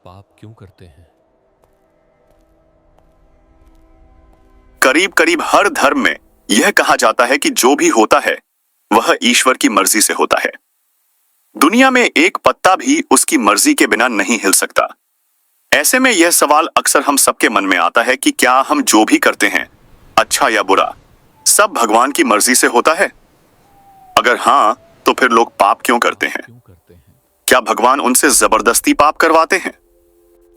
पाप क्यों करते हैं? करीब करीब हर धर्म में यह कहा जाता है कि जो भी होता है वह ईश्वर की मर्जी से होता है। दुनिया में एक पत्ता भी उसकी मर्जी के बिना नहीं हिल सकता। ऐसे में यह सवाल अक्सर हम सबके मन में आता है कि क्या हम जो भी करते हैं, अच्छा या बुरा, सब भगवान की मर्जी से होता है? अगर हाँ, तो फिर लोग पाप क्यों करते हैं? क्या भगवान उनसे जबरदस्ती पाप करवाते हैं?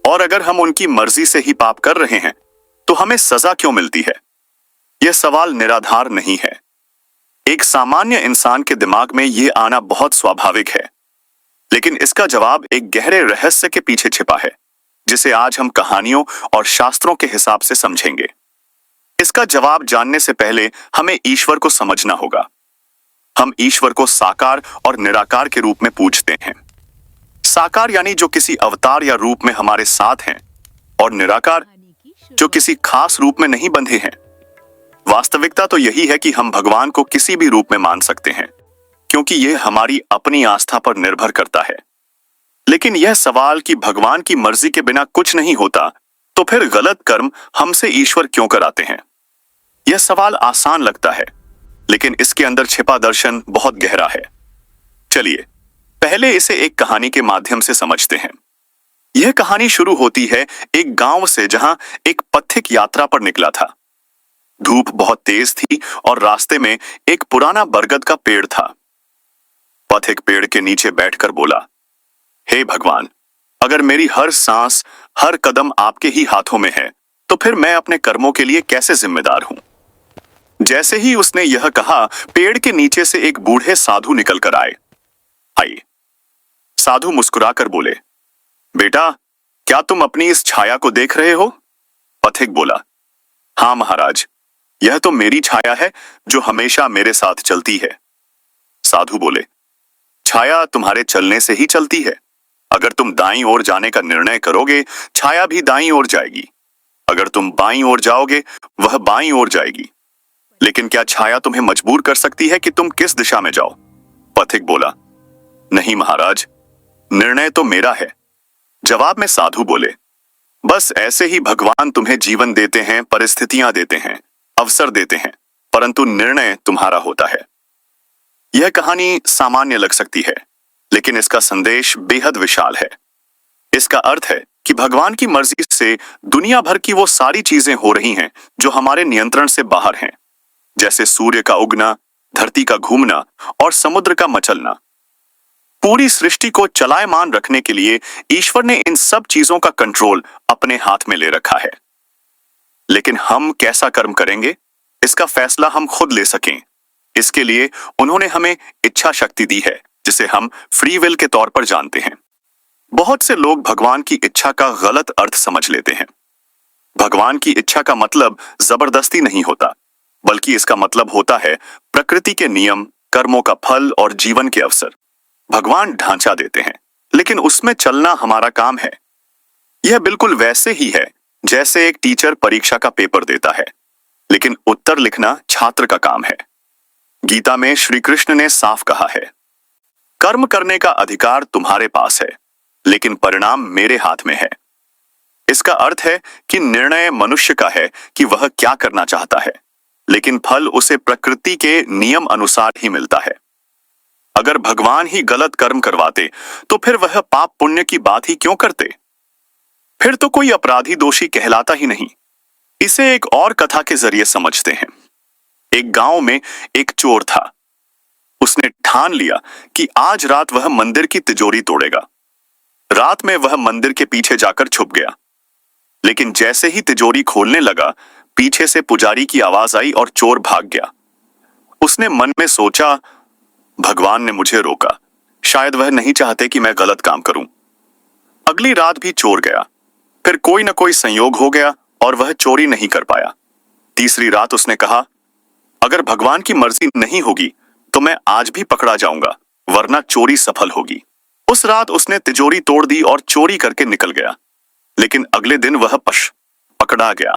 और अगर हम उनकी मर्जी से ही पाप कर रहे हैं तो हमें सजा क्यों मिलती है? यह सवाल निराधार नहीं है। एक सामान्य इंसान के दिमाग में यह आना बहुत स्वाभाविक है, लेकिन इसका जवाब एक गहरे रहस्य के पीछे छिपा है, जिसे आज हम कहानियों और शास्त्रों के हिसाब से समझेंगे। इसका जवाब जानने से पहले हमें ईश्वर को समझना होगा। हम ईश्वर को साकार और निराकार के रूप में पूजते हैं। साकार यानी जो किसी अवतार या रूप में हमारे साथ हैं, और निराकार जो किसी खास रूप में नहीं बंधे हैं। वास्तविकता तो यही है कि हम भगवान को किसी भी रूप में मान सकते हैं, क्योंकि यह हमारी अपनी आस्था पर निर्भर करता है। लेकिन यह सवाल कि भगवान की मर्जी के बिना कुछ नहीं होता, तो फिर गलत कर्म हमसे ईश्वर क्यों कराते हैं? यह सवाल आसान लगता है, लेकिन इसके अंदर छिपा दर्शन बहुत गहरा है। चलिए पहले इसे एक कहानी के माध्यम से समझते हैं। यह कहानी शुरू होती है एक गांव से, जहां एक पथिक यात्रा पर निकला था। धूप बहुत तेज थी और रास्ते में एक पुराना बरगद का पेड़ था। पथिक पेड़ के नीचे बैठकर बोला, हे भगवान, अगर मेरी हर सांस, हर कदम आपके ही हाथों में है, तो फिर मैं अपने कर्मों के लिए कैसे जिम्मेदार हूं? जैसे ही उसने यह कहा, पेड़ के नीचे से एक बूढ़े साधु निकलकर आए। साधु मुस्कुराकर बोले, बेटा, क्या तुम अपनी इस छाया को देख रहे हो? पथिक बोला, हाँ महाराज, यह तो मेरी छाया है जो हमेशा मेरे साथ चलती है। साधु बोले, छाया तुम्हारे चलने से ही चलती है। अगर तुम दाईं ओर जाने का निर्णय करोगे, छाया भी दाईं ओर जाएगी। अगर तुम बाईं ओर जाओगे, वह बाईं ओर जाएगी। लेकिन क्या छाया तुम्हें मजबूर कर सकती है कि तुम किस दिशा में जाओ? पथिक बोला, नहीं महाराज, निर्णय तो मेरा है। जवाब में साधु बोले, बस ऐसे ही भगवान तुम्हें जीवन देते हैं, परिस्थितियां देते हैं, अवसर देते हैं, परंतु निर्णय तुम्हारा होता है। यह कहानी सामान्य लग सकती है, लेकिन इसका संदेश बेहद विशाल है। इसका अर्थ है कि भगवान की मर्जी से दुनिया भर की वो सारी चीजें हो रही हैं जो हमारे नियंत्रण से बाहर हैं, जैसे सूर्य का उगना, धरती का घूमना और समुद्र का मचलना। पूरी सृष्टि को चलायमान रखने के लिए ईश्वर ने इन सब चीजों का कंट्रोल अपने हाथ में ले रखा है। लेकिन हम कैसा कर्म करेंगे, इसका फैसला हम खुद ले सकें, इसके लिए उन्होंने हमें इच्छा शक्ति दी है, जिसे हम फ्री विल के तौर पर जानते हैं। बहुत से लोग भगवान की इच्छा का गलत अर्थ समझ लेते हैं। भगवान की इच्छा का मतलब जबरदस्ती नहीं होता, बल्कि इसका मतलब होता है प्रकृति के नियम, कर्मों का फल और जीवन के अवसर। भगवान ढांचा देते हैं, लेकिन उसमें चलना हमारा काम है। यह बिल्कुल वैसे ही है जैसे एक टीचर परीक्षा का पेपर देता है, लेकिन उत्तर लिखना छात्र का काम है। गीता में श्री कृष्ण ने साफ कहा है, कर्म करने का अधिकार तुम्हारे पास है, लेकिन परिणाम मेरे हाथ में है। इसका अर्थ है कि निर्णय मनुष्य का है कि वह क्या करना चाहता है, लेकिन फल उसे प्रकृति के नियम अनुसार ही मिलता है। अगर भगवान ही गलत कर्म करवाते, तो फिर वह पाप पुण्य की बात ही क्यों करते? फिर तो कोई अपराधी दोषी कहलाता ही नहीं। इसे एक और कथा के जरिए समझते हैं। एक गांव में एक चोर था। उसने ठान लिया कि आज रात वह मंदिर की तिजोरी तोड़ेगा। रात में वह मंदिर के पीछे जाकर छुप गया, लेकिन जैसे ही तिजोरी खोलने लगा, पीछे से पुजारी की आवाज आई और चोर भाग गया। उसने मन में सोचा, भगवान ने मुझे रोका, शायद वह नहीं चाहते कि मैं गलत काम करूं। अगली रात भी चोर गया, फिर कोई ना कोई संयोग हो गया और वह चोरी नहीं कर पाया। तीसरी रात उसने कहा, अगर भगवान की मर्जी नहीं होगी तो मैं आज भी पकड़ा जाऊंगा, वरना चोरी सफल होगी। उस रात उसने तिजोरी तोड़ दी और चोरी करके निकल गया, लेकिन अगले दिन वह पकड़ा गया।